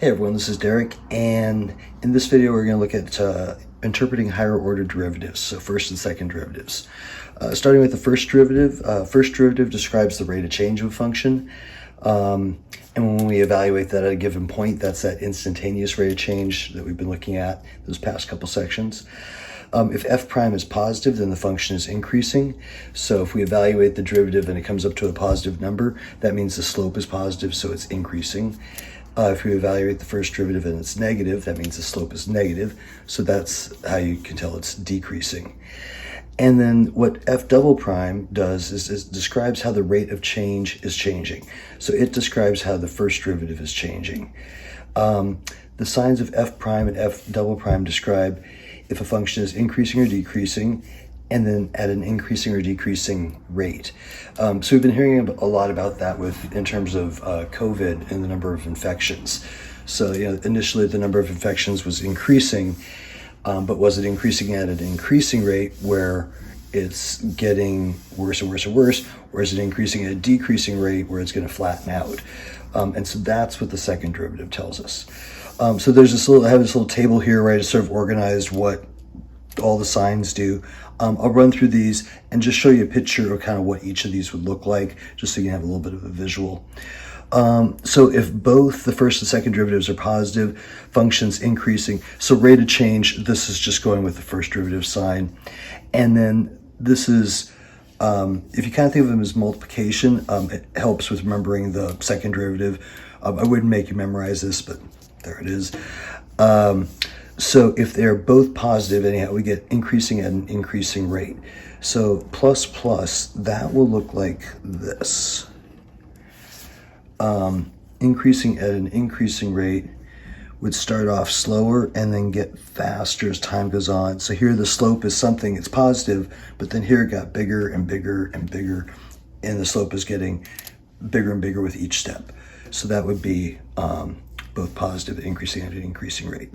Hey everyone, this is Derek, and in this video we're going to look at interpreting higher order derivatives, so first and second derivatives. Starting with the first derivative describes the rate of change of a function, and when we evaluate that at a given point, that's that instantaneous rate of change that we've been looking at those past couple sections. If f prime is positive, then the function is increasing. So if we evaluate the derivative and it comes up to a positive number, that means the slope is positive, so it's increasing. If we evaluate the first derivative and it's negative, that means the slope is negative. So that's how you can tell it's decreasing. And then what f double prime does is it describes how the rate of change is changing. So it describes how the first derivative is changing. The signs of f prime and f double prime describe if a function is increasing or decreasing, and then at an increasing or decreasing rate. So we've been hearing a lot about that in terms of COVID and the number of infections. So initially the number of infections was increasing, but was it increasing at an increasing rate where it's getting worse and worse and worse, or is it increasing at a decreasing rate where it's going to flatten out? And so that's what the second derivative tells us. So there's I have this little table here where I just sort of organized what all the signs do. I'll run through these and just show you a picture of kind of what each of these would look like, just so you can have a little bit of a visual. So if both the first and second derivatives are positive, function's increasing. So rate of change, this is just going with the first derivative sign. And then this is, if you kind of think of them as multiplication, it helps with remembering the second derivative. I wouldn't make you memorize this, but there it is. So if they're both positive, anyhow, we get increasing at an increasing rate. So plus plus, that will look like this. Increasing at an increasing rate would start off slower and then get faster as time goes on. So here the slope is something, it's positive, but then here it got bigger and bigger and bigger, and the slope is getting bigger and bigger with each step. So that would be both positive and increasing at an increasing rate.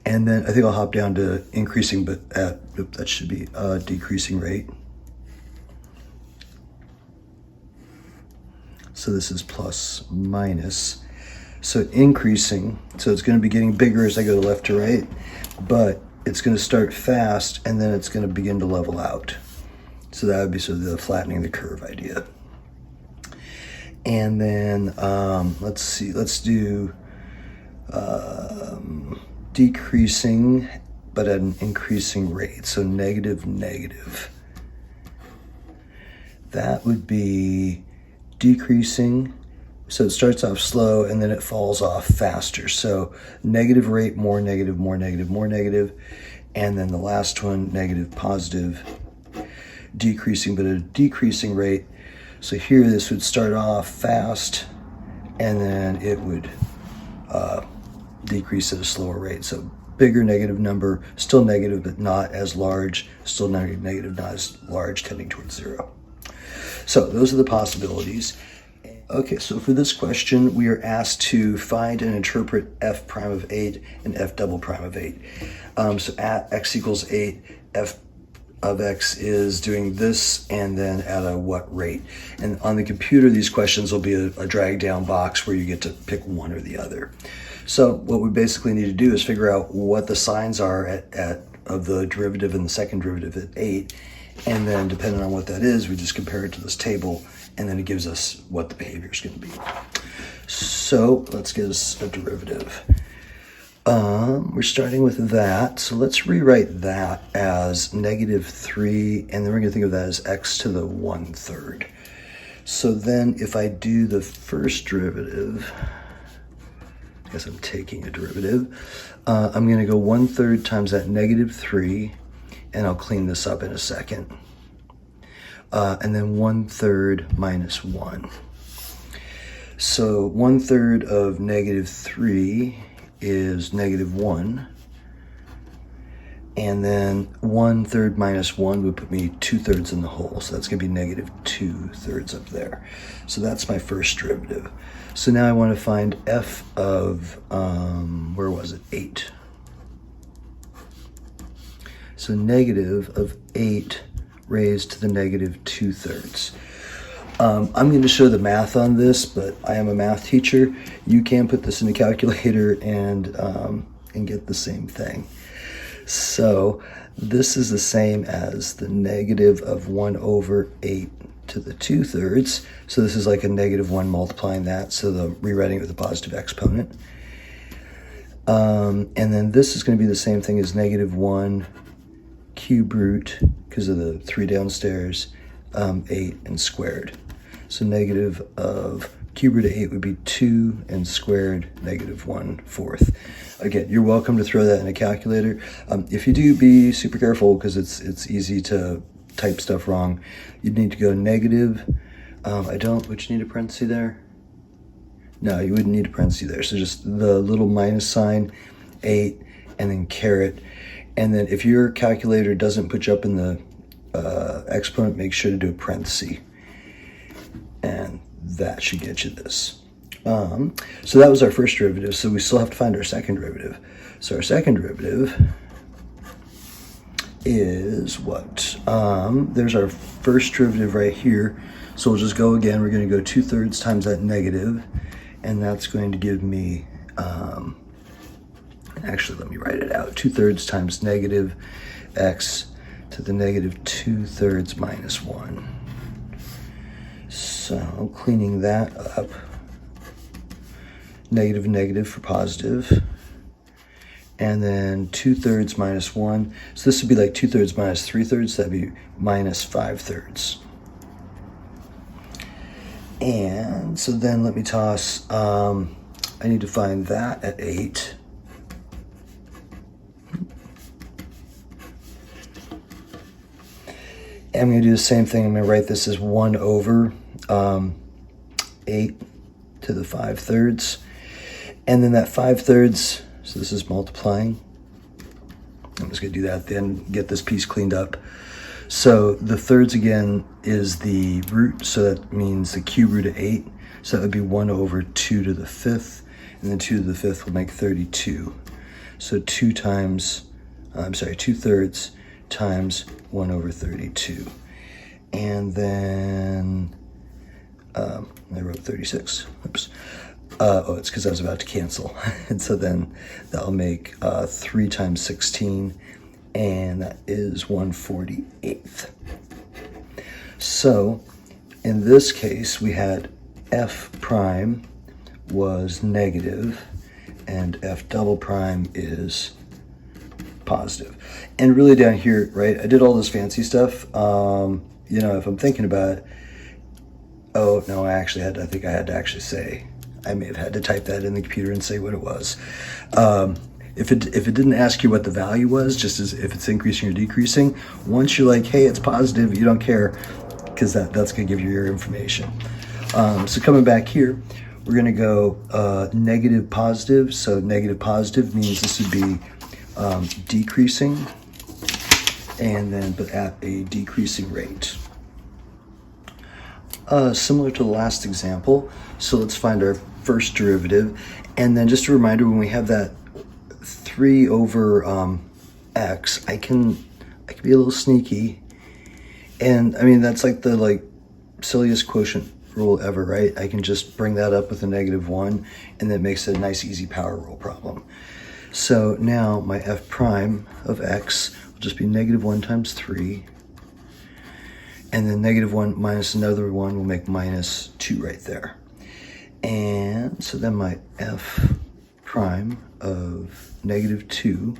And then I think I'll hop down to increasing, but that should be a decreasing rate. So this is plus minus. So increasing, so it's going to be getting bigger as I go left to right, but it's going to start fast and then it's going to begin to level out. So that would be sort of the flattening the curve idea. And then let's see, let's do decreasing but at an increasing rate, so negative negative. That would be decreasing, so it starts off slow and then it falls off faster. So negative rate, more negative, more negative, more negative, and then the last one, negative positive, decreasing but at a decreasing rate. So here this would start off fast and then it would decrease at a slower rate. So bigger negative number, still negative but not as large, still negative, not as large, tending towards zero. So those are the possibilities. Okay, so for this question, we are asked to find and interpret f prime of 8 and f double prime of 8. So at x equals 8, f of x is doing this, and then at a what rate? And on the computer, these questions will be a drag down box where you get to pick one or the other. So what we basically need to do is figure out what the signs are of the derivative and the second derivative at 8. And then depending on what that is, we just compare it to this table, and then it gives us what the behavior is going to be. So let's get us a derivative. We're starting with that. So let's rewrite that as -3, and then we're going to think of that as x to the 1/3. So then if I do the first derivative, I guess I'm taking a derivative, I'm going to go 1/3 times that -3, and I'll clean this up in a second. And then 1/3 minus 1. So 1/3 of -3 is -1. And then 1/3 minus 1 would put me 2/3 in the hole. So that's going to be -2/3 up there. So that's my first derivative. So now I want to find f of, where was it? 8. So negative of 8 raised to the -2/3. I'm going to show the math on this, but I am a math teacher. You can put this in a calculator and get the same thing. So this is the same as the negative of 1 over 8 to the 2/3. So this is like a negative 1 multiplying that, so the rewriting it with a positive exponent. And then this is going to be the same thing as negative 1 cube root, because of the 3 downstairs, 8 and squared. So negative of cube root of 8 would be 2 and squared negative 1/4. Again, you're welcome to throw that in a calculator. If you do, be super careful, because it's easy to type stuff wrong. You'd need to go negative. Would you need a parenthesis there? No, you wouldn't need a parenthesis there. So just the little minus sign, 8, and then caret. And then if your calculator doesn't put you up in the exponent, make sure to do a parenthesis. And that should get you this. So that was our first derivative. So we still have to find our second derivative. So our second derivative is what? There's our first derivative right here. So we'll just go again. We're going to go 2/3 times that negative. And that's going to give me, actually, let me write it out. 2/3 times negative x to the negative 2/3 minus 1. So cleaning that up, negative and negative for positive, and then 2/3 minus 1. So this would be like 2/3 minus 3/3, that'd be minus 5/3. And so then let me toss, I need to find that at 8. And I'm going to do the same thing. I'm going to write this as 1 over 8 to the 5/3. And then that 5/3, so this is multiplying. I'm just going to do that then, get this piece cleaned up. So the thirds again is the root, so that means the cube root of 8. So that would be 1 over 2 to the 5th, and then 2 to the 5th will make 32. So 2/3 times 1 over 32. And then, I wrote 36, oops. It's because I was about to cancel. And so then that'll make 3 times 16, and that is 1/48. So in this case, we had f prime was negative, and f double prime is positive. And really down here, right, I did all this fancy stuff. You know, if I'm thinking about it, oh no, I think I had to actually say, I may have had to type that in the computer and say what it was. If it didn't ask you what the value was, just as if it's increasing or decreasing, once you're like, hey, it's positive, you don't care, because that's going to give you your information. So coming back here, we're going to go negative positive. So negative positive means this would be decreasing, and then but at a decreasing rate. Similar to the last example, so let's find our first derivative, and then just a reminder, when we have that 3 over x, I can be a little sneaky, and I mean that's like the silliest quotient rule ever, right? I can just bring that up with a -1, and that makes it a nice easy power rule problem. So now my f prime of x will just be -1 times 3, and then -1 minus another 1 will make -2 right there. And so then my f prime of -2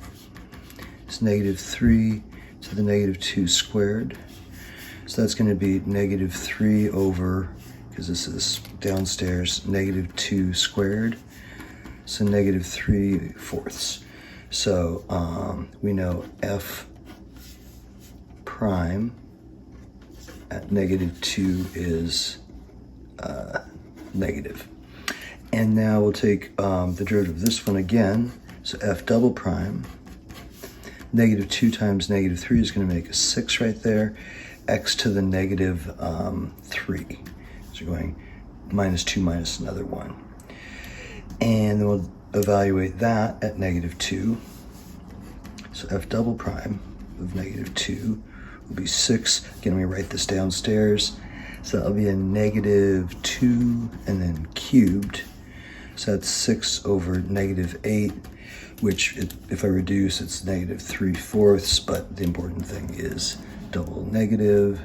is -3 to the -2 squared. So that's going to be -3 over, because this is downstairs, -2 squared. So -3/4. So we know f prime at -2 is negative. And now we'll take the derivative of this one again. So f double prime, -2 times -3 is going to make a 6 right there. X to the -3. So we're going -2 minus another 1. And then we'll evaluate that at -2. So f double prime of -2 will be 6. Again, we write this downstairs. So that'll be a -2 and then cubed. So that's 6 over -8, which if I reduce, it's -3/4, but the important thing is double negative.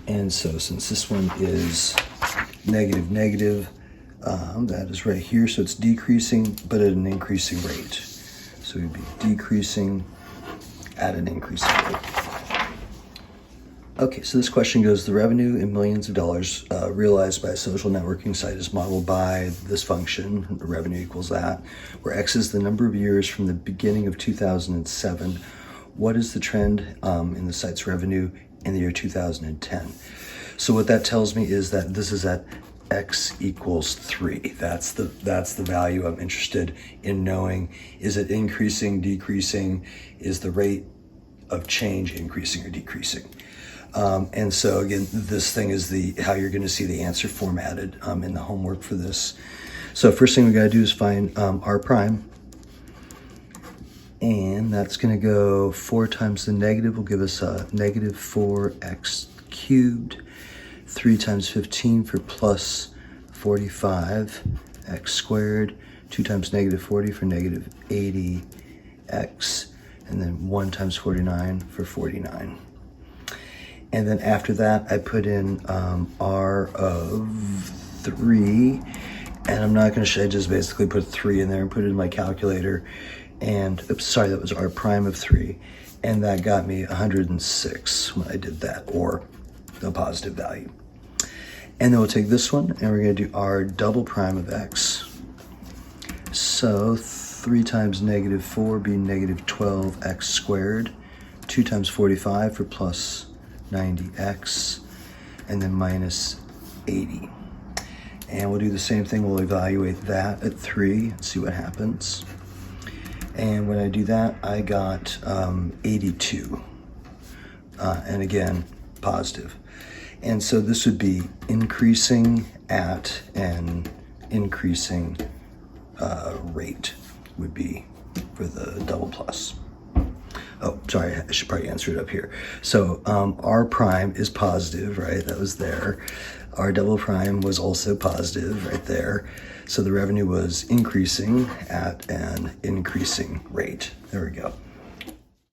And so since this one is negative, that is right here. So it's decreasing, but at an increasing rate. So we'd be decreasing at an increasing rate. Okay, so this question goes, the revenue in millions of dollars realized by a social networking site is modeled by this function, revenue equals that, where X is the number of years from the beginning of 2007. What is the trend in the site's revenue in the year 2010? So what that tells me is that this is at X equals 3. That's the value I'm interested in knowing. Is it increasing, decreasing? Is the rate of change increasing or decreasing? And so again, this thing is how you're going to see the answer formatted in the homework for this. So first thing we got to do is find r prime. And that's going to go 4 times the negative will give us a -4x cubed. 3 times 15 for plus 45 x squared. 2 times -40 for -80x. And then 1 times 49 for 49. And then after that, I put in r of 3. And I'm not going to show, I just basically put 3 in there and put it in my calculator. And, oops, sorry, that was r prime of 3. And that got me 106 when I did that, or a positive value. And then we'll take this one, and we're going to do r double prime of x. So 3 times -4 being -12x squared. 2 times 45 for plus 90x, and then minus 80. And we'll do the same thing. We'll evaluate that at 3 and see what happens. And when I do that, I got 82. And again, positive. And so this would be increasing at an increasing rate would be for the double plus. Oh, sorry, I should probably answer it up here. So r prime is positive, right? That was there. R double prime was also positive right there. So the revenue was increasing at an increasing rate. There we go.